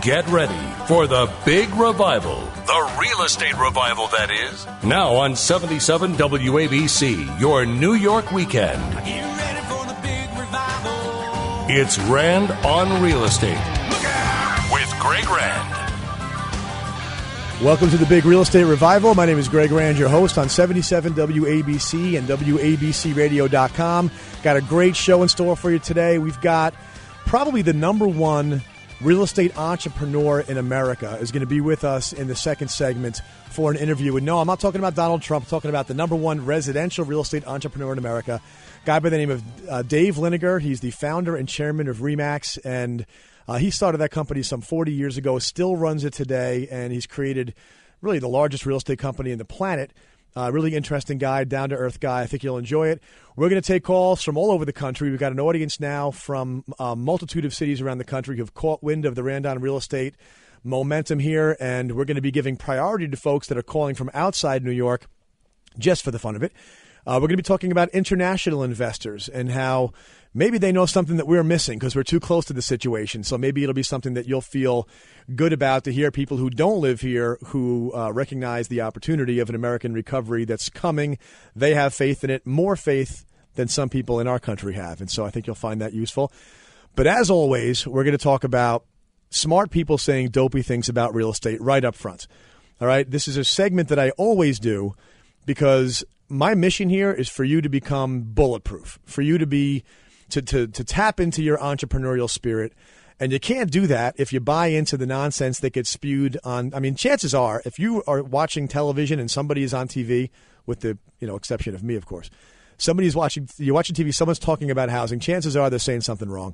Get ready for the big revival, the real estate revival, that is. Now on 77 WABC, your New York weekend. Get ready for the big revival. It's Rand on Real Estate with Greg Rand. Welcome to the Big Real Estate Revival. My name is Greg Rand, your host on 77 WABC and WABCRadio.com. Got a great show in store for you today. We've got probably the number one real estate entrepreneur in America is going to be with us in the second segment for an interview. And no, I'm not talking about Donald Trump. I'm talking about the number one residential real estate entrepreneur in America, a guy by the name of Dave Liniger. He's the founder and chairman of RE/MAX, and he started that company some 40 years ago, still runs it today, and he's created really the largest real estate company in the planet. Really interesting guy, down-to-earth guy. I think you'll enjoy it. We're going to take calls from all over the country. We've got an audience now from a multitude of cities around the country who have caught wind of the Rand on Real Estate momentum here, and we're going to be giving priority to folks that are calling from outside New York just for the fun of it. We're going to be talking about international investors and how maybe they know something that we're missing because we're too close to the situation. So maybe it'll be something that you'll feel good about to hear people who don't live here who recognize the opportunity of an American recovery that's coming. They have faith in it, more faith than some people in our country have. And so I think you'll find that useful. But as always, we're going to talk about smart people saying dopey things about real estate right up front. All right. This is a segment that I always do because my mission here is for you to become bulletproof, for you to be to tap into your entrepreneurial spirit. And you can't do that if you buy into the nonsense that gets spewed on. I mean, chances are, if you are watching television and somebody is on TV, with the exception of me, of course, you're watching TV, someone's talking about housing, chances are they're saying something wrong.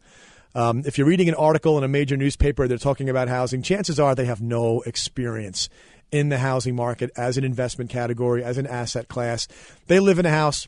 If you're reading an article in a major newspaper, they're talking about housing, chances are they have no experience in the housing market as an investment category, as an asset class. They live in a house.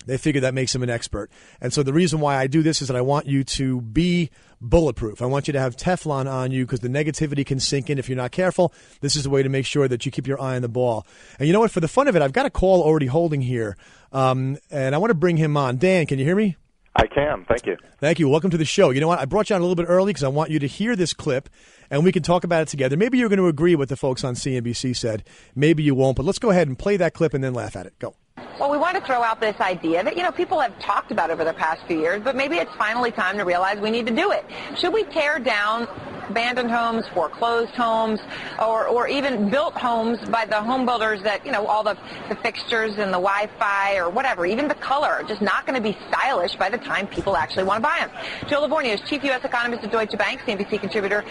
They figure that makes them an expert. And so the reason why I do this is that I want you to be bulletproof. I want you to have Teflon on you because the negativity can sink in if you're not careful. This is a way to make sure that you keep your eye on the ball. And you know what? For the fun of it, I've got a call already holding here, and I want to bring him on. Dan, can you hear me? I can. Thank you. Thank you. Welcome to the show. You know what? I brought you on a little bit early because I want you to hear this clip, and we can talk about it together. Maybe you're going to agree with the folks on CNBC said. Maybe you won't, but let's go ahead and play that clip and then laugh at it. Go. Well, we want to throw out this idea that, people have talked about over the past few years, but maybe it's finally time to realize we need to do it. Should we tear down abandoned homes, foreclosed homes, or even built homes by the home builders that, all the fixtures and the Wi-Fi or whatever, even the color, are just not going to be stylish by the time people actually want to buy them? Joe Livornia is Chief U.S. Economist at Deutsche Bank, CNBC contributor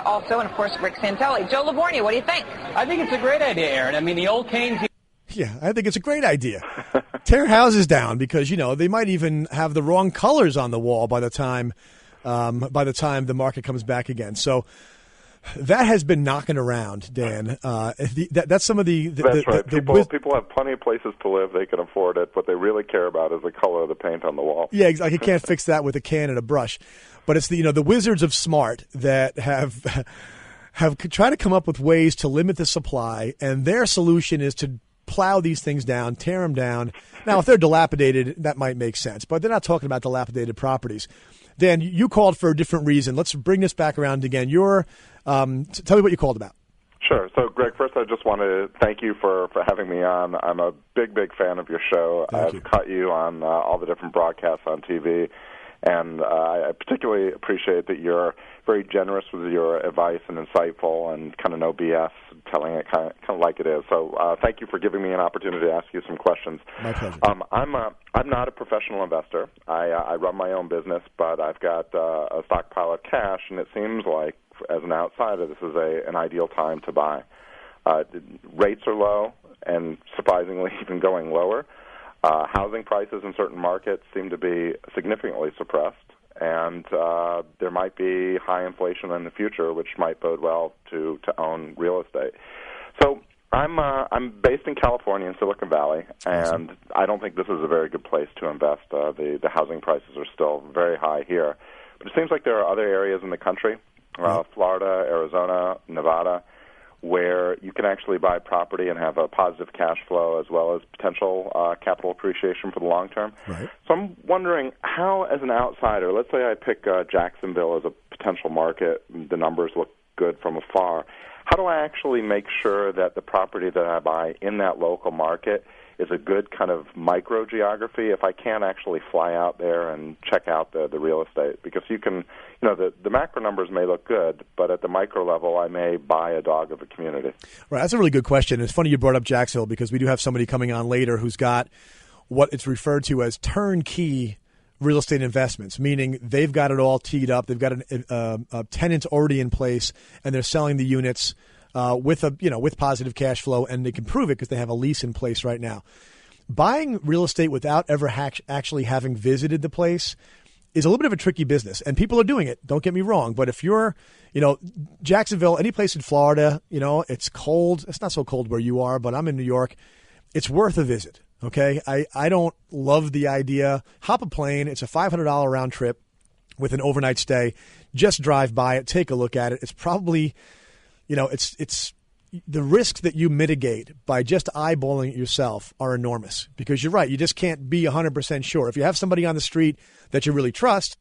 also, and, of course, Rick Santelli. Joe Livornia, what do you think? I think it's a great idea, Aaron. I mean, the old Keynesian... Yeah, I think it's a great idea. Tear houses down because, they might even have the wrong colors on the wall by the time the market comes back again. So that has been knocking around, Dan. That's some of the That's right. People have plenty of places to live. They can afford it. What they really care about is the color of the paint on the wall. Yeah, exactly. You can't fix that with a can and a brush. But it's the wizards of smart that have tried to come up with ways to limit the supply, and their solution is to plow these things down, tear them down. Now, if they're dilapidated, that might make sense, but they're not talking about dilapidated properties. Dan, you called for a different reason. Let's bring this back around again. Tell me what you called about. Sure. So, Greg, first I just want to thank you for having me on. I'm a big fan of your show. I've caught you on all the different broadcasts on TV, and I particularly appreciate that you're very generous with your advice and insightful and kind of no BS, telling it kind of like it is. So thank you for giving me an opportunity to ask you some questions. My pleasure. I'm not a professional investor. I run my own business, but I've got a stockpile of cash, and it seems like, as an outsider, this is an ideal time to buy. Rates are low, and surprisingly even going lower. Housing prices in certain markets seem to be significantly suppressed, and there might be high inflation in the future, which might bode well to own real estate. So I'm based in California, in Silicon Valley, and I don't think this is a very good place to invest. The housing prices are still very high here. But it seems like there are other areas in the country, Florida, Arizona, Nevada, where you can actually buy property and have a positive cash flow as well as potential capital appreciation for the long term. Right. So I'm wondering how, as an outsider, let's say I pick Jacksonville as a potential market, the numbers look good from afar. How do I actually make sure that the property that I buy in that local market is a good kind of micro-geography if I can't actually fly out there and check out the real estate? Because you can, the macro numbers may look good, but at the micro level, I may buy a dog of a community. Right, that's a really good question. It's funny you brought up Jacksonville because we do have somebody coming on later who's got what it's referred to as turnkey real estate investments, meaning they've got it all teed up. They've got a tenant already in place, and they're selling the units with positive cash flow, and they can prove it because they have a lease in place right now. Buying real estate without ever actually having visited the place is a little bit of a tricky business, and people are doing it. Don't get me wrong, but if you're, Jacksonville, any place in Florida, it's cold. It's not so cold where you are, but I'm in New York. It's worth a visit. Okay, I don't love the idea. Hop a plane. It's a $500 round trip with an overnight stay. Just drive by it. Take a look at it. It's probably, it's the risks that you mitigate by just eyeballing it yourself are enormous because you're right. You just can't be 100% sure. If you have somebody on the street that you really trust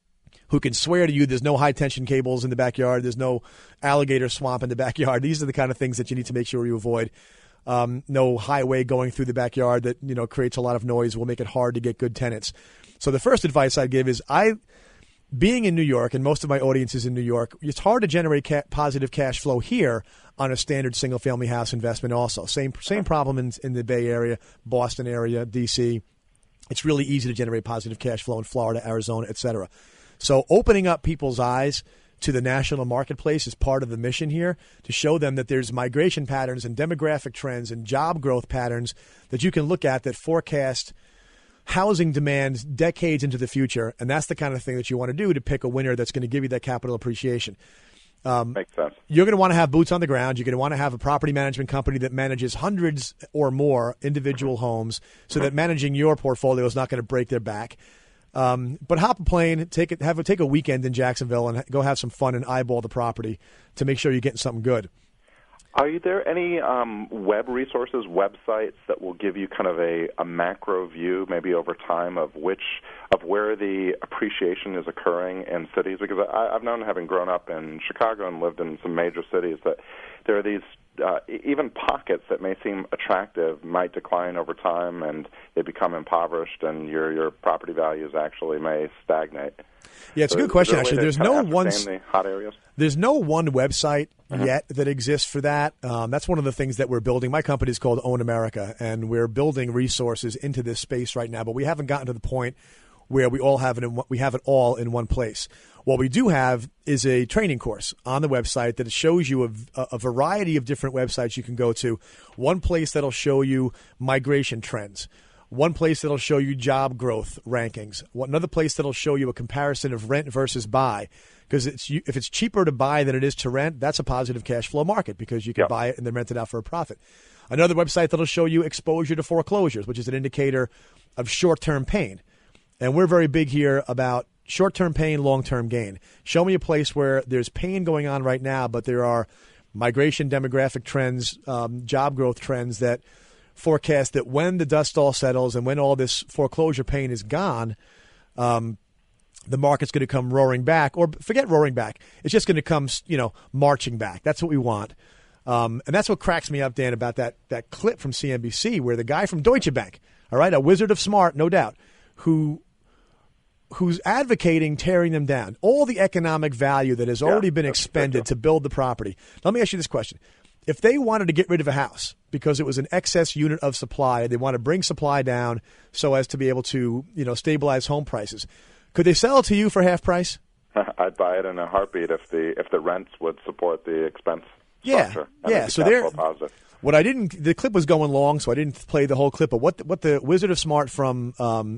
who can swear to you there's no high-tension cables in the backyard, there's no alligator swamp in the backyard, these are the kind of things that you need to make sure you avoid. No highway going through the backyard that creates a lot of noise will make it hard to get good tenants. So the first advice I'd give is being in New York, and most of my audience is in New York, it's hard to generate positive cash flow here on a standard single-family house investment also. Same problem in the Bay Area, Boston area, D.C. It's really easy to generate positive cash flow in Florida, Arizona, et cetera. So opening up people's eyes to the national marketplace is part of the mission here, to show them that there's migration patterns and demographic trends and job growth patterns that you can look at that forecast housing demand decades into the future. And that's the kind of thing that you want to do to pick a winner that's going to give you that capital appreciation. Makes sense. You're going to want to have boots on the ground. You're going to want to have a property management company that manages hundreds or more individual homes so that managing your portfolio is not going to break their back. But hop a plane, take a weekend in Jacksonville and go have some fun and eyeball the property to make shere you're getting something good. Are there any web resources, websites that will give you kind of a macro view, maybe over time, of where the appreciation is occurring in cities? Because I've known, having grown up in Chicago and lived in some major cities, that there are these even pockets that may seem attractive might decline over time, and they become impoverished, and your property values actually may stagnate. Yeah, it's a good question. Actually, there's no one the hot areas. There's no one website yet that exists for that. That's one of the things that we're building. My company is called Own America, and we're building resources into this space right now. But we haven't gotten to the point where we have it all in one place. What we do have is a training course on the website that shows you a variety of different websites you can go to. One place that'll show you migration trends. One place that'll show you job growth rankings. Another place that'll show you a comparison of rent versus buy. Because if it's cheaper to buy than it is to rent, that's a positive cash flow market because you can buy it and then rent it out for a profit. Another website that'll show you exposure to foreclosures, which is an indicator of short-term pain. And we're very big here about short-term pain, long-term gain. Show me a place where there's pain going on right now, but there are migration, demographic trends, job growth trends that forecast that when the dust all settles and when all this foreclosure pain is gone, the market's going to come roaring back, or forget roaring back. It's just going to come, marching back. That's what we want. And that's what cracks me up, Dan, about that clip from CNBC where the guy from Deutsche Bank, all right, a wizard of smart, no doubt, who's advocating tearing them down. All the economic value that has already been expended to build the property. Let me ask you this question. If they wanted to get rid of a house because it was an excess unit of supply, they want to bring supply down so as to be able to, stabilize home prices, could they sell it to you for half price? I'd buy it in a heartbeat if the rents would support the expense structure. Yeah. So the clip was going long, so I didn't play the whole clip. But what the Wizard of Smart from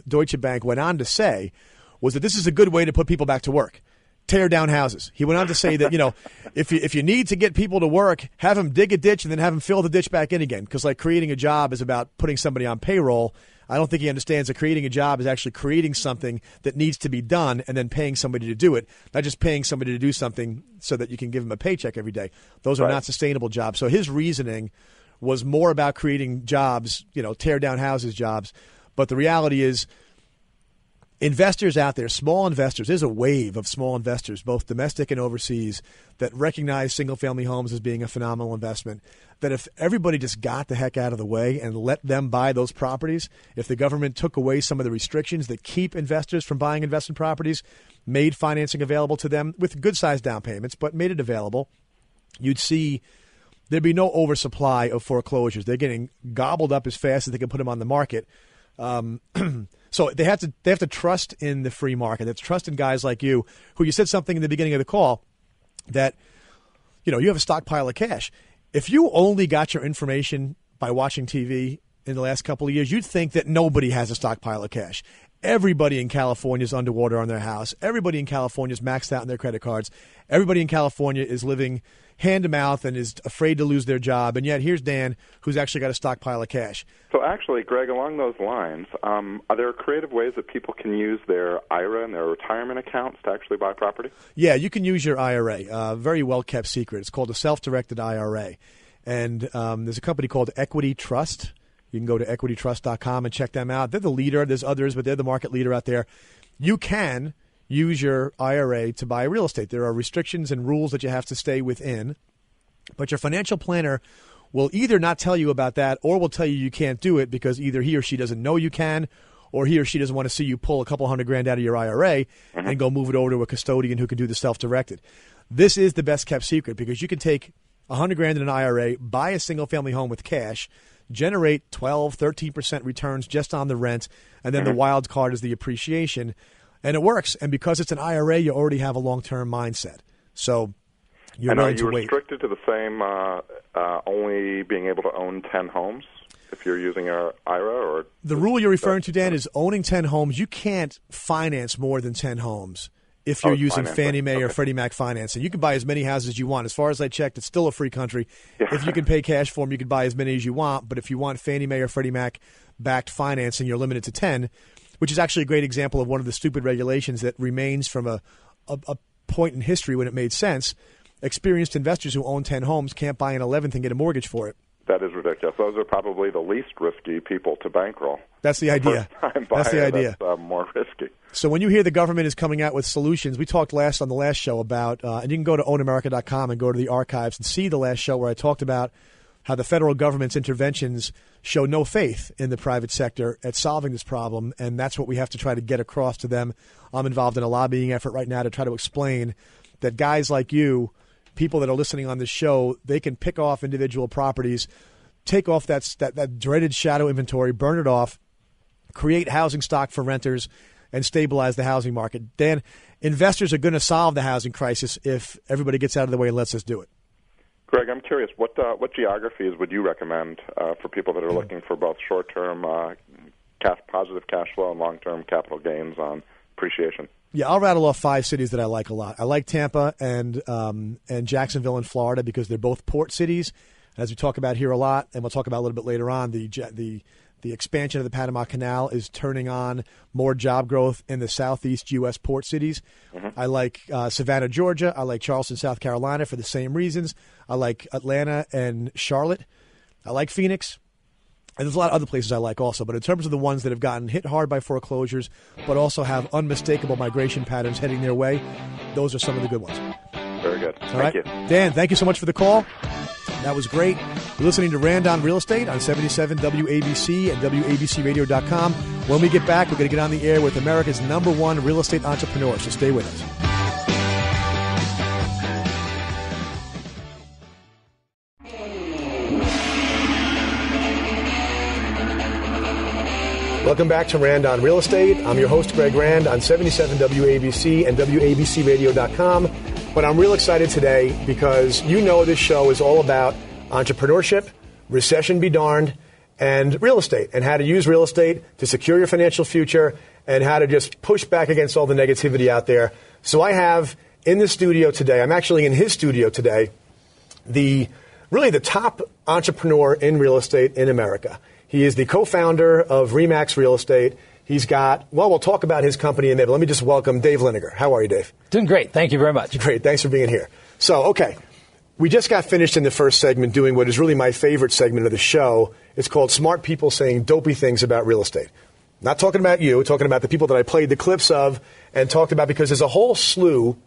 Deutsche Bank went on to say was that this is a good way to put people back to work. Tear down houses. He went on to say that, if you need to get people to work, have them dig a ditch and then have them fill the ditch back in again. Because creating a job is about putting somebody on payroll. I don't think he understands that creating a job is actually creating something that needs to be done and then paying somebody to do it, not just paying somebody to do something so that you can give them a paycheck every day. Those are not sustainable jobs. So his reasoning was more about creating jobs, tear down houses jobs. But the reality is, investors out there, small investors, there's a wave of small investors, both domestic and overseas, that recognize single-family homes as being a phenomenal investment, that if everybody just got the heck out of the way and let them buy those properties, if the government took away some of the restrictions that keep investors from buying investment properties, made financing available to them with good-sized down payments, but made it available, you'd see there'd be no oversupply of foreclosures. They're getting gobbled up as fast as they can put them on the market. So they have to trust in the free market. They have to trust in guys like you, who you said something in the beginning of the call that, you have a stockpile of cash. If you only got your information by watching TV in the last couple of years, you'd think that nobody has a stockpile of cash. Everybody in California is underwater on their house. Everybody in California is maxed out on their credit cards. Everybody in California is living hand to mouth and is afraid to lose their job. And yet here's Dan, who's actually got a stockpile of cash. So actually, Greg, along those lines, are there creative ways that people can use their IRA and their retirement accounts to actually buy property? Yeah, you can use your IRA. Very well-kept secret. It's called a self-directed IRA. And there's a company called Equity Trust. You can go to equitytrust.com and check them out. They're the leader. There's others, but they're the market leader out there. You can use your IRA to buy real estate. There are restrictions and rules that you have to stay within, but your financial planner will either not tell you about that or will tell you can't do it because either he or she doesn't know you can, or he or she doesn't want to see you pull a couple $100,000 out of your IRA and go move it over to a custodian who can do the self-directed. This is the best kept secret because you can take $100,000 in an IRA, buy a single family home with cash, generate 12, 13% returns just on the rent, and then the wild card is the appreciation. And it works. And because it's an IRA, you already have a long-term mindset. So you're willing to wait. Are you restricted to the same only being able to own 10 homes if you're using an IRA? Or the rule you're referring to, Dan, is owning 10 homes. You can't finance more than 10 homes if you're using Fannie Mae or Freddie Mac financing. You can buy as many houses as you want. As far as I checked, it's still a free country. Yeah. If you can pay cash for them, you can buy as many as you want. But if you want Fannie Mae or Freddie Mac-backed financing, you're limited to 10, which is actually a great example of one of the stupid regulations that remains from a point in history when it made sense. Experienced investors who own 10 homes can't buy an 11th and get a mortgage for it. That is ridiculous. Those are probably the least risky people to bankroll. That's the idea. That's the idea. That's more risky. So when you hear the government is coming out with solutions, we talked on the last show about, and you can go to ownamerica.com and go to the archives and see the last show where I talked about how the federal government's interventions show no faith in the private sector at solving this problem, and that's what we have to try to get across to them. I'm involved in a lobbying effort right now to try to explain that guys like you, people that are listening on this show, they can pick off individual properties, take off that dreaded shadow inventory, burn it off, create housing stock for renters, and stabilize the housing market. Dan, investors are going to solve the housing crisis if everybody gets out of the way and lets us do it. Greg, I'm curious, what geographies would you recommend for people that are looking for both short-term positive cash flow and long-term capital gains on appreciation? Yeah, I'll rattle off 5 cities that I like a lot. I like Tampa and Jacksonville in Florida because they're both port cities. As we talk about here a lot, and we'll talk about a little bit later on, the expansion of the Panama Canal is turning on more job growth in the southeast U.S. port cities. I like Savannah, Georgia. I like Charleston, South Carolina for the same reasons. I like Atlanta and Charlotte. I like Phoenix. And there's a lot of other places I like also. But in terms of the ones that have gotten hit hard by foreclosures but also have unmistakable migration patterns heading their way, those are some of the good ones. Very good. Thank you. Dan, thank you so much for the call. That was great. You're listening to Randon Real Estate on 77 WABC and WABCRadio.com. When we get back, we're going to get on the air with America's #1 real estate entrepreneur, so stay with us. Welcome back to Rand on Real Estate. I'm your host, Greg Rand, on 77 WABC and WABCRadio.com. But I'm real excited today because you know this show is all about entrepreneurship, recession be darned, and real estate, and how to use real estate to secure your financial future and how to just push back against all the negativity out there. So I have in the studio today, I'm actually in his studio today, the top entrepreneur in real estate in America. He is the co-founder of Remax Real Estate. He's got, we'll talk about his company in a minute. Let me just welcome Dave Liniger. How are you, Dave? Doing great. Thank you very much. Great. Thanks for being here. So, okay. We just got finished in the first segment doing what is really my favorite segment of the show. It's called Smart People Saying Dopey Things About Real Estate. Not talking about you, talking about the people that I played the clips of and talked about, because there's a whole slew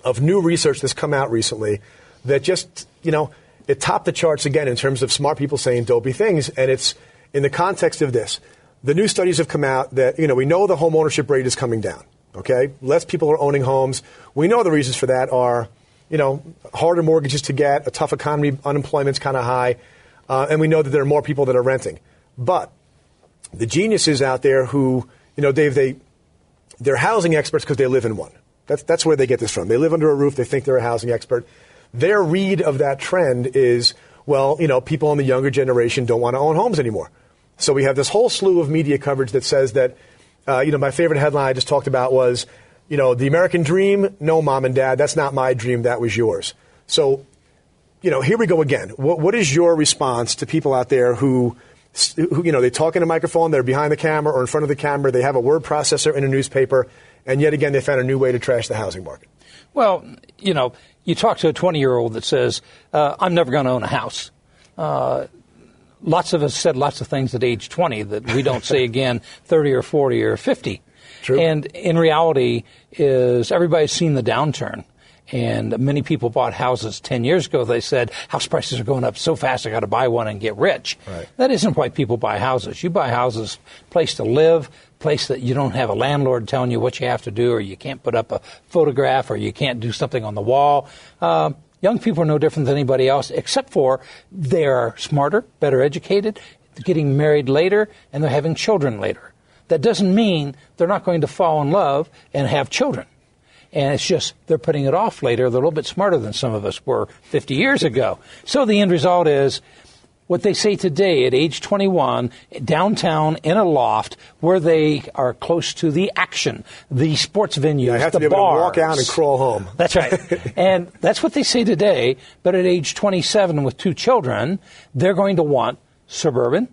of new research that's come out recently that just, it topped the charts again in terms of smart people saying dopey things. And it's in the context of this. The new studies have come out that, we know the home ownership rate is coming down. Okay? Less people are owning homes. We know the reasons for that are, harder mortgages to get, a tough economy, unemployment's kind of high, and we know that there are more people that are renting. But the geniuses out there who, Dave, they're housing experts because they live in one. That's where they get this from. They live under a roof. They think they're a housing expert. Their read of that trend is, people in the younger generation don't want to own homes anymore. So we have this whole slew of media coverage that says that, my favorite headline I just talked about was, the American dream, no, mom and dad, that's not my dream, that was yours. So, here we go again. What is your response to people out there who they talk in a microphone, they're behind the camera or in front of the camera, they have a word processor in a newspaper, and yet again they found a new way to trash the housing market? Well, you talk to a 20-year-old that says, I'm never going to own a house. Lots of us said lots of things at age 20 that we don't say again 30 or 40 or 50. True. And in reality is everybody's seen the downturn. And many people bought houses 10 years ago. They said, house prices are going up so fast, I got to buy one and get rich. Right. That isn't why people buy houses. You buy houses, place to live, place that you don't have a landlord telling you what you have to do, or you can't put up a photograph, or you can't do something on the wall. Young people are no different than anybody else, except for they're smarter, better educated, getting married later, and they're having children later. That doesn't mean they're not going to fall in love and have children. And it's just they're putting it off later. They're a little bit smarter than some of us were 50 years ago. So the end result is what they say today at age 21, downtown in a loft where they are close to the action, the sports venues, I have to the be able bars. to walk out and crawl home. That's right. And that's what they say today. But at age 27 with 2 children, they're going to want suburban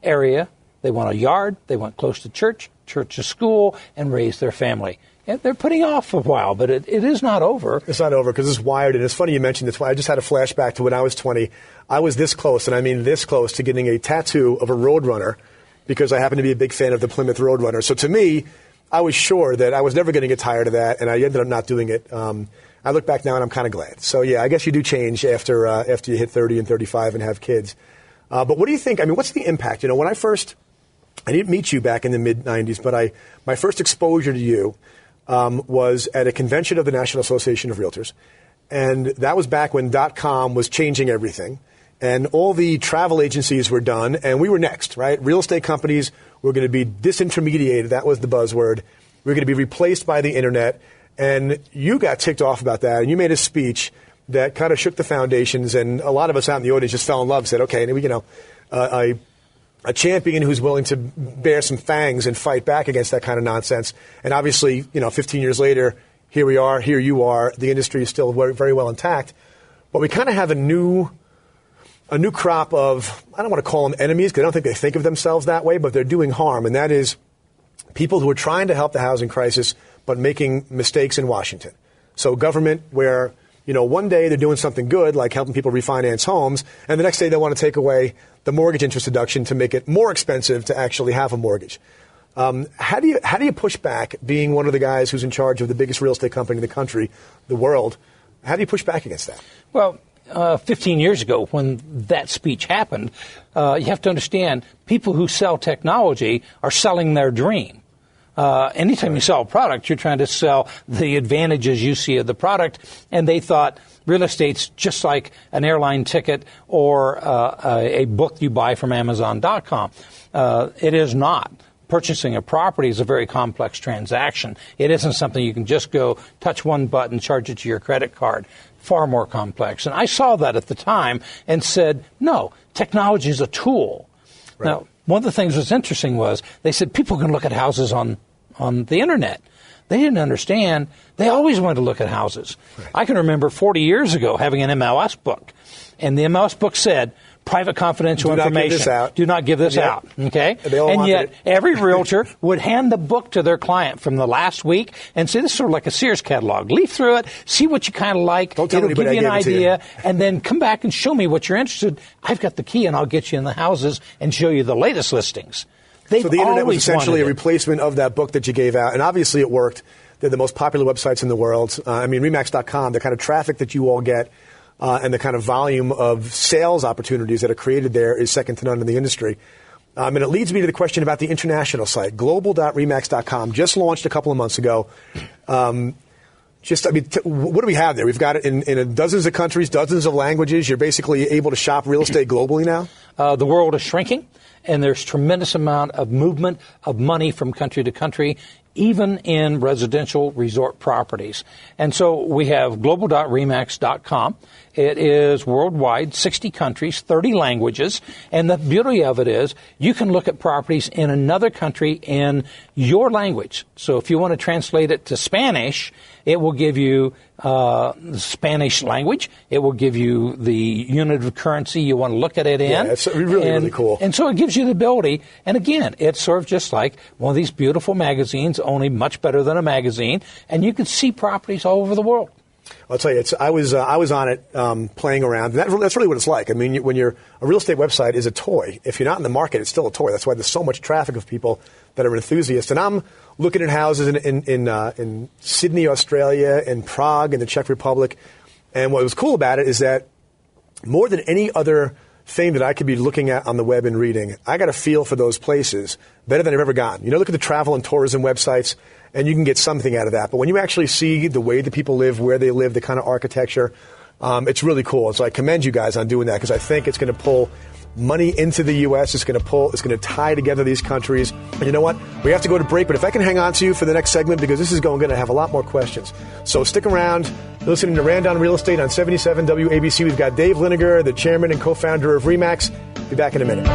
area. They want a yard. They want close to church to school, and raise their family. And they're putting off a while, but it is not over. It's not over because it's wired. And it's funny you mentioned this. I just had a flashback to when I was 20. I was this close, and I mean this close, to getting a tattoo of a Roadrunner because I happen to be a big fan of the Plymouth Roadrunner. So to me, I was sure that I was never going to get tired of that, and I ended up not doing it. I look back now, and I'm kind of glad. So, yeah, I guess you do change after you hit 30 and 35 and have kids. But what do you think? I mean, what's the impact? When I didn't meet you back in the mid-'90s, but my first exposure to you was at a convention of the National Association of Realtors. And that was back when .com was changing everything. And all the travel agencies were done, and we were next, right? Real estate companies were going to be disintermediated. That was the buzzword. We were going to be replaced by the Internet. And you got ticked off about that, and you made a speech that kind of shook the foundations. And a lot of us out in the audience just fell in love and said, okay, a champion who's willing to bear some fangs and fight back against that kind of nonsense. And obviously, 15 years later, here we are, here you are. The industry is still very, very well intact. But we kind of have a new crop of, I don't want to call them enemies because I don't think they think of themselves that way, but they're doing harm. And that is people who are trying to help the housing crisis but making mistakes in Washington. So government where, one day they're doing something good, like helping people refinance homes, and the next day they want to take away the mortgage interest deduction to make it more expensive to actually have a mortgage. How do you push back, being one of the guys who's in charge of the biggest real estate company in the country, the world? How do you push back against that? Well, 15 years ago when that speech happened, you have to understand people who sell technology are selling their dream. Anytime you sell a product, you're trying to sell the advantages you see of the product, and they thought real estate's just like an airline ticket or a book you buy from Amazon.com. It is not. Purchasing a property is a very complex transaction. It isn't something you can just go touch one button, charge it to your credit card. Far more complex. And I saw that at the time and said, no, technology is a tool. Right. Now, one of the things that's interesting was they said people can look at houses on the Internet. They didn't understand. They always wanted to look at houses. Right. I can remember 40 years ago having an MLS book, and the MLS book said, private confidential information. Do not give this out. Okay? And yet every realtor would hand the book to their client from the last week and say, this is sort of like a Sears catalog. Leaf through it, see what you kind of like. Don't tell It'll give you an idea, and then come back and show me what you're interested in. I've got the key, and I'll get you in the houses and show you the latest listings. So the internet was always essentially a wanted it. replacement of that book that you gave out, and obviously it worked. They're the most popular websites in the world. Remax.com, the kind of traffic that you all get and the kind of volume of sales opportunities that are created there is second to none in the industry. And it leads me to the question about the international site. Global.remax.com just launched a couple of months ago. What do we have there? We've got it in dozens of countries, dozens of languages. You're basically able to shop real estate globally now? The world is shrinking, and there's tremendous amount of movement of money from country to country, even in residential resort properties. And so we have global.remax.com. It is worldwide, 60 countries, 30 languages. And the beauty of it is you can look at properties in another country in your language. So if you want to translate it to Spanish, it will give you the Spanish language. It will give you the unit of currency you want to look at it in. Yeah, it's really cool. And so it gives you the ability. And again, it's sort of just like one of these beautiful magazines, only much better than a magazine. And you can see properties all over the world. I'll tell you, I was on it playing around. That's really what it's like. I mean, when a real estate website is a toy. If you're not in the market, it's still a toy. That's why there's so much traffic of people that are enthusiasts. And I'm looking at houses in Sydney, Australia, in Prague, in the Czech Republic. And what was cool about it is that more than any other thing that I could be looking at on the web and reading, I got a feel for those places better than I've ever gotten. Look at the travel and tourism websites, and you can get something out of that. But when you actually see the way the people live, where they live, the kind of architecture, it's really cool. And so I commend you guys on doing that, because I think it's going to pull money into the U.S. It's going to tie together these countries. And you know what? We have to go to break, but if I can hang on to you for the next segment, because this is going to have a lot more questions. So stick around. You're listening to Rand on Real Estate on 77 WABC. We've got Dave Liniger, the chairman and co-founder of Remax. Be back in a minute.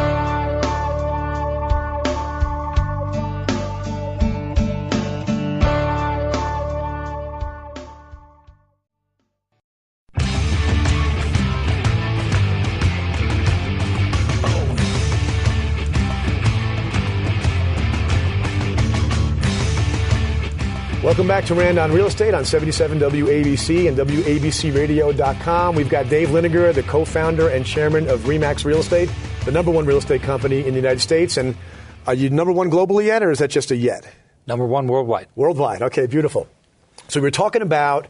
Welcome back to Rand on Real Estate on 77 WABC and WABCRadio.com. We've got Dave Liniger, the co-founder and chairman of Remax Real Estate, the number one real estate company in the United States. And are you number one globally yet, or is that just a yet? Number one worldwide. Worldwide. Okay, beautiful. So we're talking about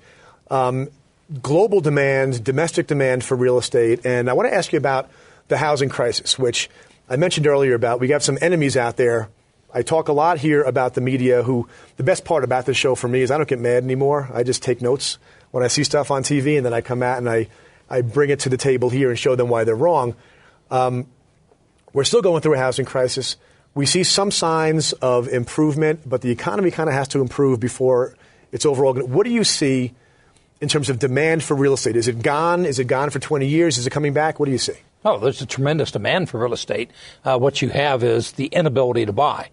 global demand, domestic demand for real estate. And I want to ask you about the housing crisis, which I mentioned earlier about. We got some enemies out there. I talk a lot here about the media, who the best part about this show for me is I don't get mad anymore. I just take notes when I see stuff on TV, and then I come out and I bring it to the table here and show them why they're wrong. We're still going through a housing crisis. We see some signs of improvement, but the economy kind of has to improve before it's overall. What do you see in terms of demand for real estate? Is it gone? Is it gone for 20 years? Is it coming back? What do you see? Oh, there's a tremendous demand for real estate. What you have is the inability to buy.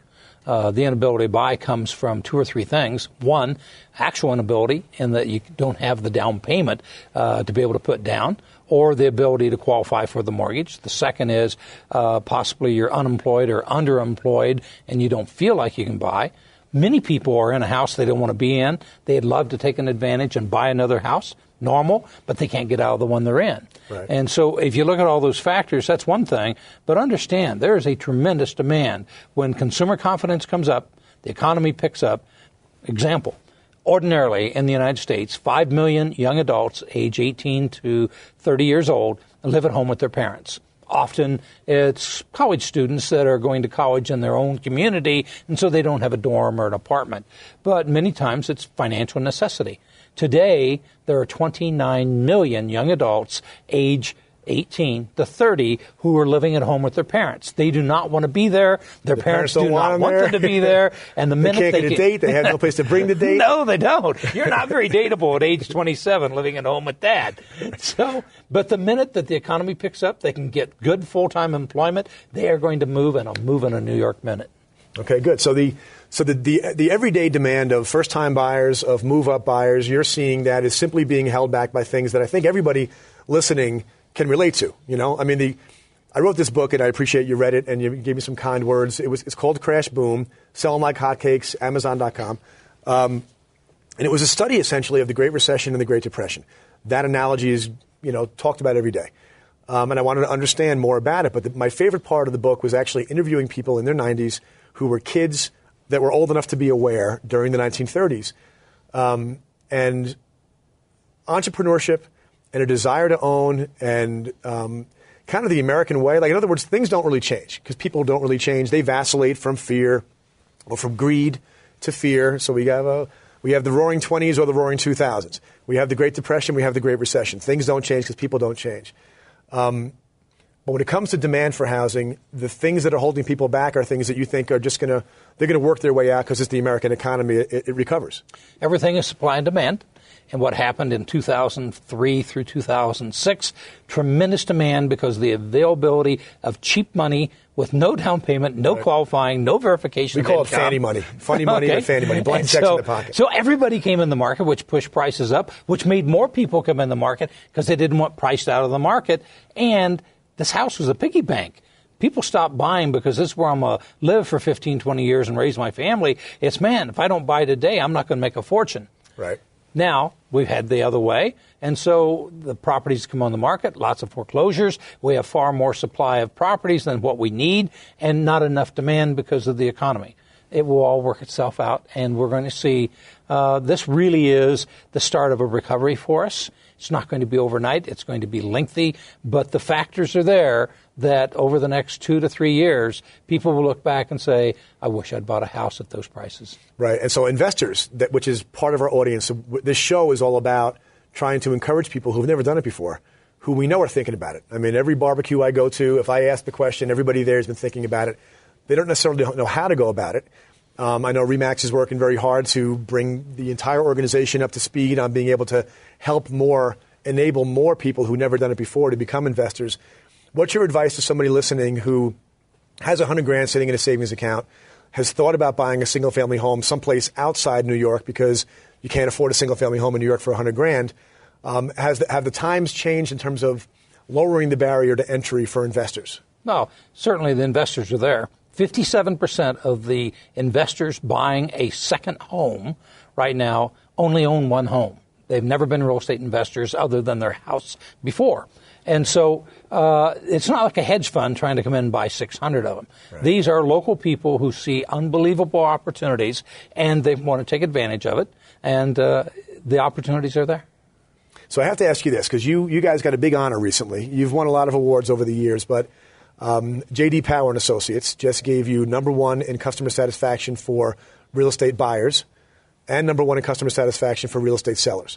The inability to buy comes from two or three things. One, actual inability, in that you don't have the down payment to be able to put down, or the ability to qualify for the mortgage. The second is possibly you're unemployed or underemployed and you don't feel like you can buy. Many people are in a house they don't want to be in. They'd love to take an advantage and buy another house, normal, but they can't get out of the one they're in. Right. And so if you look at all those factors, that's one thing. But understand, there is a tremendous demand. When consumer confidence comes up, the economy picks up. Example, ordinarily in the United States, 5 million young adults age 18 to 30 years old live at home with their parents. Often it's college students that are going to college in their own community, and so they don't have a dorm or an apartment. But many times it's financial necessity. Today, there are 29 million young adults age 18 to 30 who are living at home with their parents. They do not want to be there. Their parents do not want them to be there. And the minute they can't get a date, they have no place to bring the date. No, they don't. You're not very dateable at age 27 living at home with dad. But the minute that the economy picks up, they can get good full-time employment. They are going to move, and I'll move in a New York minute. Okay, good. So the everyday demand of first-time buyers, of move-up buyers, you're seeing that is simply being held back by things that I think everybody listening can relate to. I wrote this book, and I appreciate you read it, and you gave me some kind words. It's called Crash Boom, Selling Like Hotcakes, Amazon.com. And it was a study, essentially, of the Great Recession and the Great Depression. That analogy is, talked about every day. And I wanted to understand more about it. But my favorite part of the book was actually interviewing people in their 90s who were kids that were old enough to be aware during the 1930s. And entrepreneurship and a desire to own and kind of the American way. Like, in other words, things don't really change because people don't really change. They vacillate from fear or from greed to fear. So we have the Roaring 20s or the Roaring 2000s. We have the Great Depression. We have the Great Recession. Things don't change because people don't change. But when it comes to demand for housing, the things that are holding people back are things that you think are just they're going to work their way out because it's the American economy. It recovers. Everything is supply and demand. And what happened in 2003 through 2006, tremendous demand because of the availability of cheap money with no down payment, no qualifying, no verification. We call it Fannie money. Funny money or Fannie money, blank checks in the pocket. So everybody came in the market, which pushed prices up, which made more people come in the market because they didn't want priced out of the market. And this house was a piggy bank. People stopped buying because this is where I'm going to live for 15, 20 years and raise my family. It's, man, if I don't buy today, I'm not going to make a fortune. Right. Now, we've had the other way, and so the properties come on the market, lots of foreclosures. We have far more supply of properties than what we need and not enough demand because of the economy. It will all work itself out, and we're going to see this really is the start of a recovery for us. It's not going to be overnight. It's going to be lengthy, but the factors are there that over the next 2 to 3 years, people will look back and say, I wish I'd bought a house at those prices. Right. And so investors, which is part of our audience, this show is all about trying to encourage people who've never done it before, who we know are thinking about it. I mean, every barbecue I go to, if I ask the question, everybody there has been thinking about it. They don't necessarily know how to go about it. I know RE/MAX is working very hard to bring the entire organization up to speed on being able to help enable more people who've never done it before to become investors. What's your advice to somebody listening who has $100,000 sitting in a savings account, has thought about buying a single-family home someplace outside New York because you can't afford a single-family home in New York for $100,000? Have the times changed in terms of lowering the barrier to entry for investors? No, certainly the investors are there. 57% of the investors buying a second home right now only own one home. They've never been real estate investors other than their house before. And so it's not like a hedge fund trying to come in and buy 600 of them. Right. These are local people who see unbelievable opportunities, and they want to take advantage of it, and the opportunities are there. So I have to ask you this, because you guys got a big honor recently. You've won a lot of awards over the years, but J.D. Power and Associates just gave you #1 in customer satisfaction for real estate buyers and #1 in customer satisfaction for real estate sellers.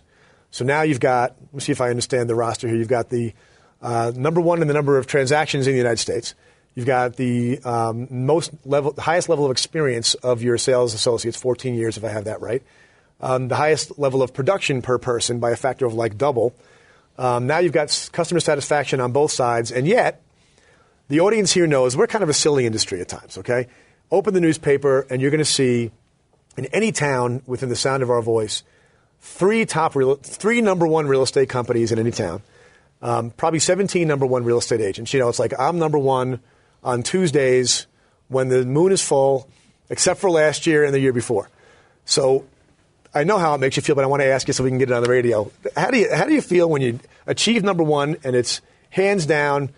So now you've got, let me see if I understand the roster here, you've got the #1 in the number of transactions in the United States. You've got the highest level of experience of your sales associates, 14 years if I have that right. The highest level of production per person by a factor of like double. Now you've got customer satisfaction on both sides, and yet the audience here knows we're kind of a silly industry at times, okay? Open the newspaper and you're going to see in any town within the sound of our voice, three #1 real estate companies in any town, probably 17 #1 real estate agents. You know, it's like I'm #1 on Tuesdays when the moon is full, except for last year and the year before. So I know how it makes you feel, but I want to ask you so we can get it on the radio. How do you feel when you achieve #1 and it's hands down,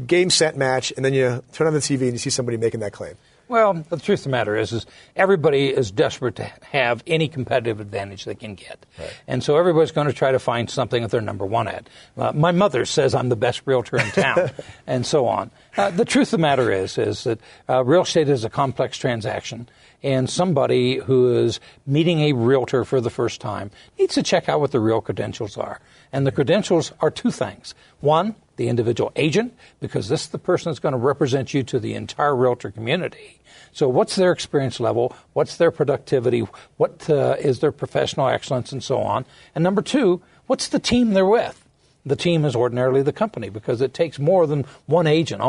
game, set, match, and then you turn on the TV and you see somebody making that claim? Well, the truth of the matter is everybody is desperate to have any competitive advantage they can get. Right. And so everybody's going to try to find something that they're #1 at. My mother says I'm the best realtor in town, and so on. The truth of the matter is that real estate is a complex transaction, and somebody who is meeting a realtor for the first time needs to check out what the real credentials are. And the credentials are two things. One, the individual agent, because this is the person that's going to represent you to the entire realtor community. So what's their experience level? What's their productivity? What is their professional excellence, and so on? And number two, what's the team they're with? The team is ordinarily the company, because it takes more than one agent.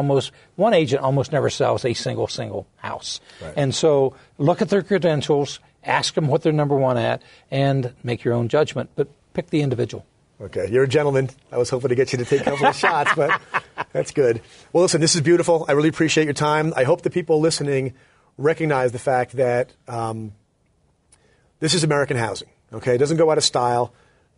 One agent almost never sells a single house. Right. And so look at their credentials, ask them what they're #1 at, and make your own judgment. But pick the individual. Okay, you're a gentleman. I was hoping to get you to take a couple of shots, but that's good. Well, listen, this is beautiful. I really appreciate your time. I hope the people listening recognize the fact that this is American housing, okay? It doesn't go out of style.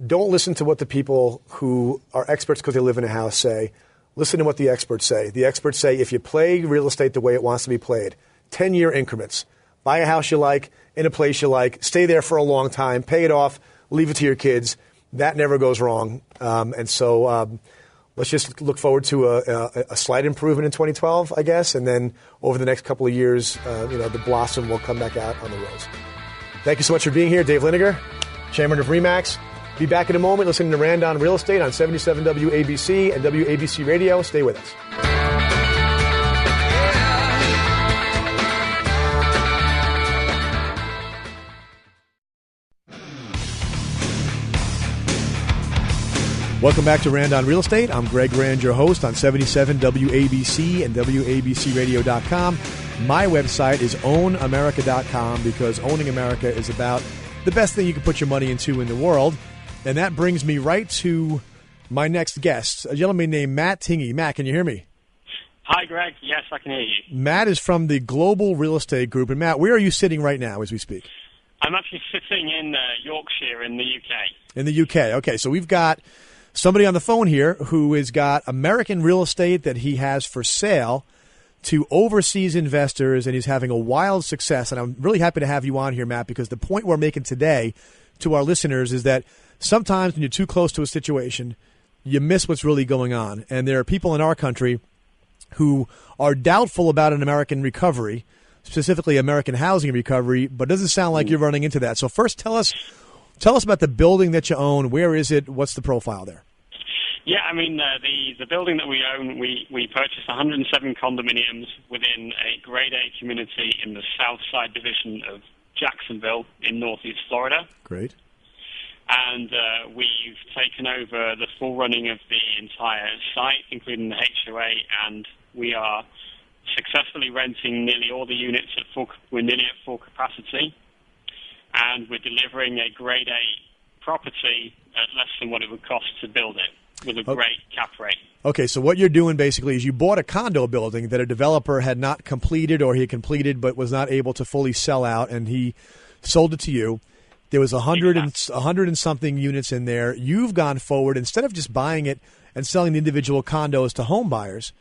Don't listen to what the people who are experts because they live in a house say. Listen to what the experts say. The experts say if you play real estate the way it wants to be played, 10-year increments. Buy a house you like, in a place you like, stay there for a long time, pay it off, leave it to your kids. That never goes wrong. And so let's just look forward to a slight improvement in 2012, I guess, and then over the next couple of years, the blossom will come back out on the rose. Thank you so much for being here, Dave Liniger, Chairman of RE/MAX. Be back in a moment listening to Rand on Real Estate on 77 WABC and WABC Radio. Stay with us. Welcome back to Rand on Real Estate. I'm Greg Rand, your host on 77 WABC and WABCRadio.com. My website is ownamerica.com because owning America is about the best thing you can put your money into in the world. And that brings me right to my next guest, a gentleman named Matt Tingey. Matt, can you hear me? Hi, Greg. Yes, I can hear you. Matt is from the Global Real Estate Group. And Matt, where are you sitting right now as we speak? I'm actually sitting in Yorkshire in the UK. In the UK. Okay, so we've got somebody on the phone here who has got American real estate that he has for sale to overseas investors, and he's having a wild success. And I'm really happy to have you on here, Matt, because the point we're making today to our listeners is that sometimes when you're too close to a situation, you miss what's really going on. And there are people in our country who are doubtful about an American recovery, specifically American housing recovery, but it doesn't sound like you're running into that. So first, tell us about the building that you own. Where is it? What's the profile there? Yeah, I mean, the building that we own, we purchased 107 condominiums within a Grade A community in the South Side division of Jacksonville in Northeast Florida. Great. And we've taken over the full running of the entire site, including the HOA, and we are successfully renting nearly all the units we're nearly at full capacity. And we're delivering a Grade A property at less than what it would cost to build it, with a great cap rate. Okay, so what you're doing basically is you bought a condo building that a developer had not completed, or he had completed but was not able to fully sell out, and he sold it to you. There was 100 and something units in there. You've gone forward. Instead of just buying it and selling the individual condos to home buyers,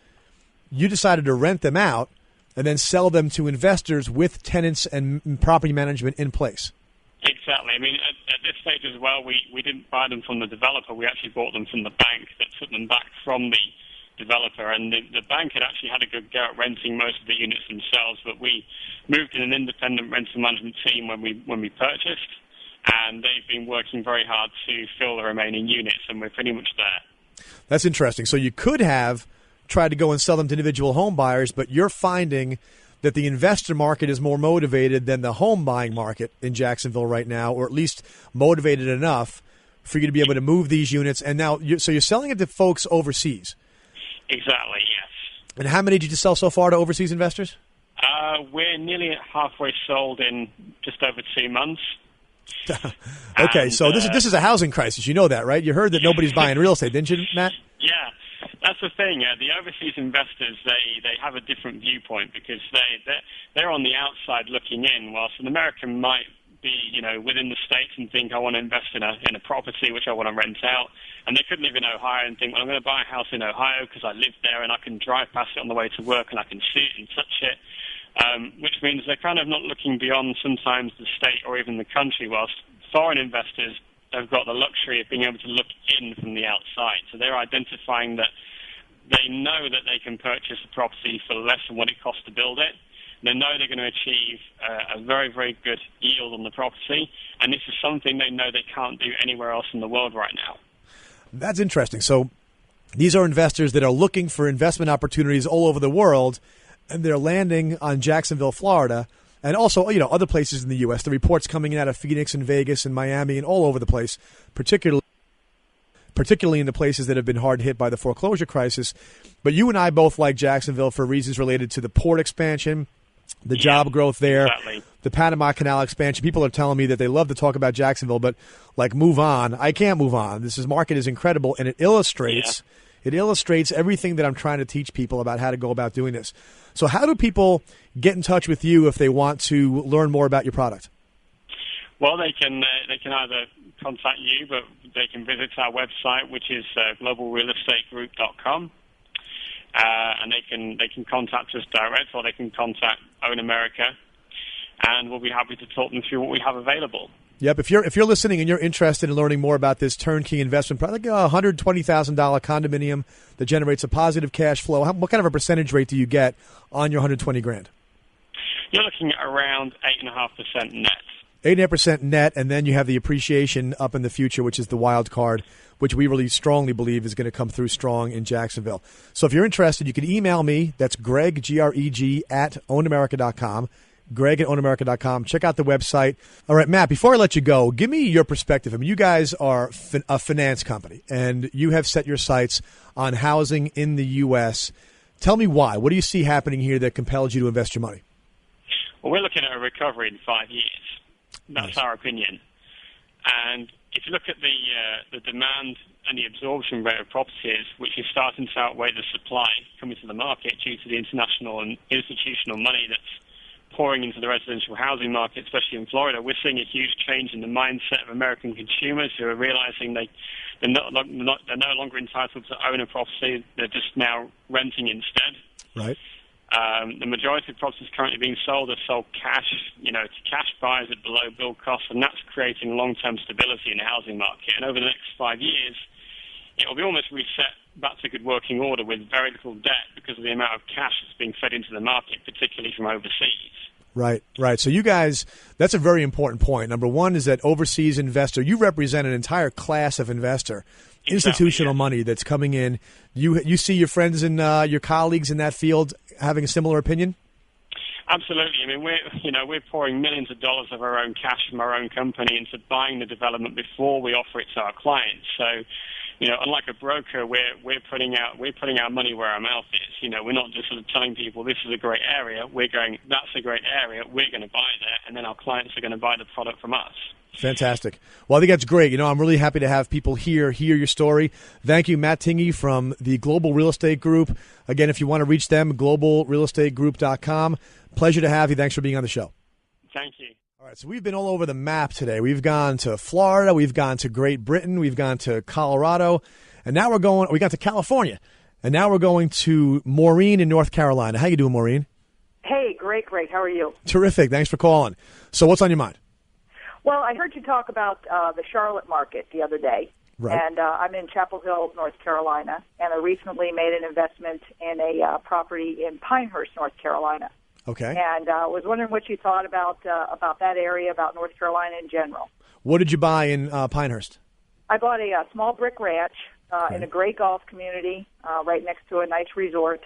you decided to rent them out and then sell them to investors with tenants and property management in place. Exactly. I mean, at this stage as well, we didn't buy them from the developer. We actually bought them from the bank that took them back from the developer. And the bank had actually had a good go at renting most of the units themselves, but we moved in an independent rental management team when we purchased, and they've been working very hard to fill the remaining units, and we're pretty much there. That's interesting. So you could have tried to go and sell them to individual home buyers, but you're finding that the investor market is more motivated than the home buying market in Jacksonville right now, or at least motivated enough for you to be able to move these units. And now, so you're selling it to folks overseas. Exactly, yes. And how many did you sell so far to overseas investors? We're nearly halfway sold in just over 2 months. Okay, so this is a housing crisis. You know that, right? You heard that nobody's buying real estate, didn't you, Matt? Yeah. That's the thing. The overseas investors, they have a different viewpoint because they're on the outside looking in, whilst an American might be, within the States and think, I want to invest in a property which I want to rent out, and they could live in Ohio and think, well, I'm going to buy a house in Ohio because I live there and I can drive past it on the way to work and I can see it and touch it, which means they're kind of not looking beyond sometimes the state or even the country, whilst foreign investors have got the luxury of being able to look in from the outside. So they're identifying that they know that they can purchase a property for less than what it costs to build it. They know they're going to achieve a very, very good yield on the property, and this is something they know they can't do anywhere else in the world right now. That's interesting. So these are investors that are looking for investment opportunities all over the world, and they're landing on Jacksonville, Florida, and also, other places in the U.S. The reports coming in out of Phoenix and Vegas and Miami and all over the place, particularly in the places that have been hard hit by the foreclosure crisis. But you and I both like Jacksonville for reasons related to the port expansion, the job growth there, exactly. The Panama Canal expansion. People are telling me that they love to talk about Jacksonville, but move on. I can't move on. This market is incredible, and it illustrates everything that I'm trying to teach people about how to go about doing this. So how do people get in touch with you if they want to learn more about your product? Well, they can either contact you, but they can visit our website, which is globalrealestategroup.com. and they can contact us direct, or they can contact Own America, and we'll be happy to talk them through what we have available. Yep. If you're listening and you're interested in learning more about this turnkey investment product, like a $120,000 condominium that generates a positive cash flow, what kind of a percentage rate do you get on your $120,000? You're looking at around 8.5% net. 8.5% net, and then you have the appreciation up in the future, which is the wild card, which we really strongly believe is going to come through strong in Jacksonville. So if you're interested, you can email me. That's Greg, Greg, at ownamerica.com. Greg at ownamerica.com. Check out the website. All right, Matt, before I let you go, give me your perspective. I mean, you guys are a finance company, and you have set your sights on housing in the U.S. Tell me why. What do you see happening here that compels you to invest your money? Well, we're looking at a recovery in 5 years. That's our opinion. And if you look at the demand and the absorption rate of properties, which is starting to outweigh the supply coming to the market due to the international and institutional money that's pouring into the residential housing market, especially in Florida, we're seeing a huge change in the mindset of American consumers who are realizing they're no longer entitled to own a property. They're just now renting instead. Right. The majority of properties currently being sold are sold cash, to cash buyers at below build costs, and that's creating long-term stability in the housing market. And over the next 5 years, it will be almost reset back to good working order with very little debt because of the amount of cash that's being fed into the market, particularly from overseas. Right. So you guys, that's a very important point. Number one is that overseas investor, you represent an entire class of investor, institutional money that's coming in. You see your friends and your colleagues in that field having a similar opinion? Absolutely. I mean, we're pouring millions of dollars of our own cash from our own company into buying the development before we offer it to our clients. So, unlike a broker, we're putting our money where our mouth is. We're not just sort of telling people this is a great area. We're going, that's a great area. We're going to buy there, and then our clients are going to buy the product from us. Fantastic. Well, I think that's great. I'm really happy to have people hear your story. Thank you, Matt Tingey from the Global Real Estate Group. Again, if you want to reach them, globalrealestategroup.com. Pleasure to have you. Thanks for being on the show. Thank you. All right, so we've been all over the map today. We've gone to Florida, we've gone to Great Britain, we've gone to Colorado, and now we got to California, and now we're going to Maureen in North Carolina. How you doing, Maureen? Hey, great. How are you? Terrific. Thanks for calling. So what's on your mind? Well, I heard you talk about the Charlotte market the other day. Right. And I'm in Chapel Hill, North Carolina, and I recently made an investment in a property in Pinehurst, North Carolina. Okay. And I was wondering what you thought about that area, about North Carolina in general. What did you buy in Pinehurst? I bought a small brick ranch in a great golf community right next to a nice resort.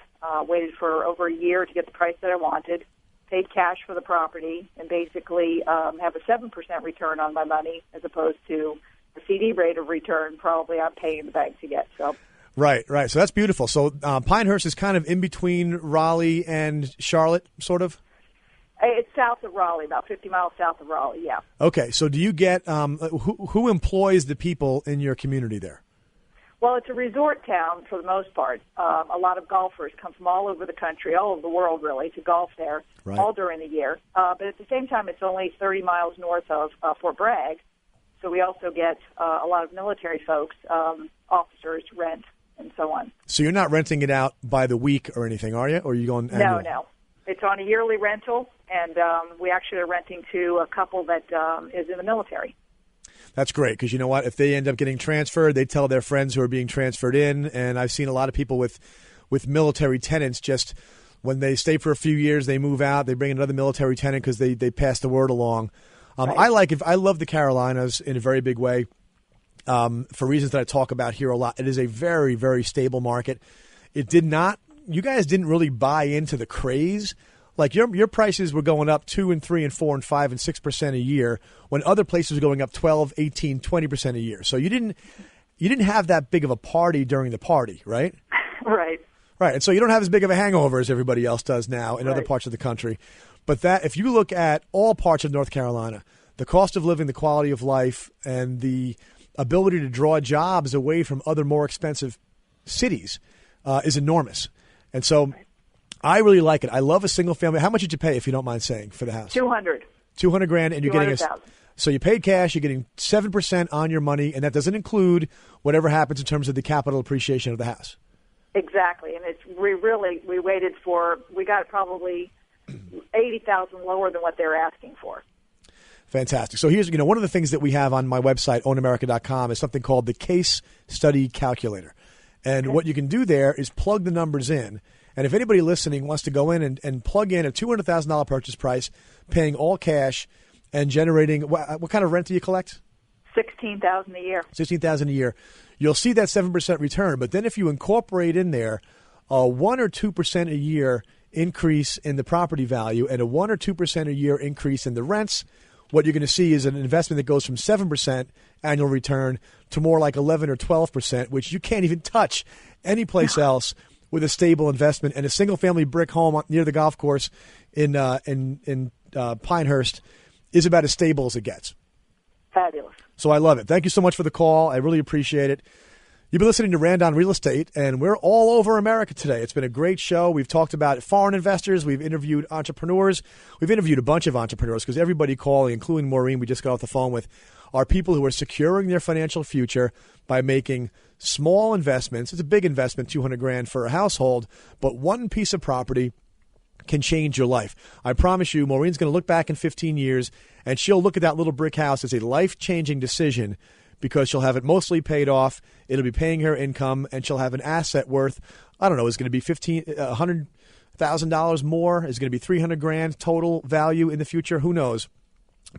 Waited for over a year to get the price that I wanted. Paid cash for the property and basically have a 7% return on my money as opposed to the CD rate of return probably I'm paying the bank to get. So. Right. So that's beautiful. So Pinehurst is kind of in between Raleigh and Charlotte, sort of? It's south of Raleigh, about 50 miles south of Raleigh, yeah. Okay. So do you get who employs the people in your community there? Well, it's a resort town for the most part. A lot of golfers come from all over the country, all over the world, really, to golf there, all during the year. But at the same time, it's only 30 miles north of Fort Bragg. So we also get a lot of military folks, officers, rent, and so on. So you're not renting it out by the week or anything, are you? Or are you going annual? No. It's on a yearly rental, and we actually are renting to a couple that is in the military. That's great, because you know what? If they end up getting transferred, they tell their friends who are being transferred in, and I've seen a lot of people with military tenants just when they stay for a few years, they move out, they bring another military tenant because they pass the word along. Right. I love the Carolinas in a very big way. For reasons that I talk about here a lot. It is a very, very stable market. You guys didn't really buy into the craze. Like your prices were going up 2 and 3 and 4 and 5 and 6% a year when other places were going up 12, 18, 20% a year. So you didn't have that big of a party during the party, right? Right. And so you don't have as big of a hangover as everybody else does now in other parts of the country. But that if you look at all parts of North Carolina, the cost of living, the quality of life, and the ability to draw jobs away from other more expensive cities is enormous. And so I really like it. I love a single family. How much did you pay, if you don't mind saying, for the house? $200,000, and you're getting so you paid cash. You're getting 7% on your money, and that doesn't include whatever happens in terms of the capital appreciation of the house. Exactly, and we waited for, we got probably 80,000 lower than what they were asking for. Fantastic. So here's, one of the things that we have on my website, ownamerica.com, is something called the Case Study Calculator. And what you can do there is plug the numbers in. And if anybody listening wants to go in and plug in a $200,000 purchase price, paying all cash, and generating, what kind of rent do you collect? $16,000 a year. $16,000 a year. You'll see that 7% return. But then if you incorporate in there a 1 or 2% a year increase in the property value and a 1 or 2% a year increase in the rents, what you're going to see is an investment that goes from 7% annual return to more like 11 or 12%, which you can't even touch anyplace else with a stable investment. And a single-family brick home near the golf course in Pinehurst is about as stable as it gets. Fabulous. So I love it. Thank you so much for the call. I really appreciate it. You've been listening to Rand on Real Estate, and we're all over America today. It's been a great show. We've talked about foreign investors. We've interviewed entrepreneurs. We've interviewed a bunch of entrepreneurs because everybody calling, including Maureen we just got off the phone with, are people who are securing their financial future by making small investments. It's a big investment, $200,000 for a household, but one piece of property can change your life. I promise you, Maureen's going to look back in 15 years, and she'll look at that little brick house as a life-changing decision because she'll have it mostly paid off. It'll be paying her income, and she'll have an asset worth, I don't know, is going to be $100,000 more? Is going to be $300,000 total value in the future? Who knows?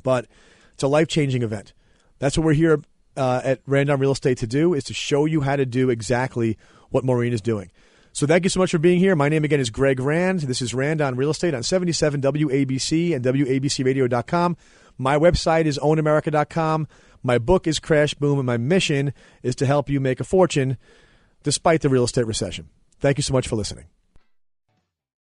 But it's a life-changing event. That's what we're here at Rand on Real Estate to do, is to show you how to do exactly what Maureen is doing. So thank you so much for being here. My name again is Greg Rand. This is Rand on Real Estate on 77 WABC and WABCRadio.com. My website is ownamerica.com. My book is Crash Boom, and my mission is to help you make a fortune despite the real estate recession. Thank you so much for listening.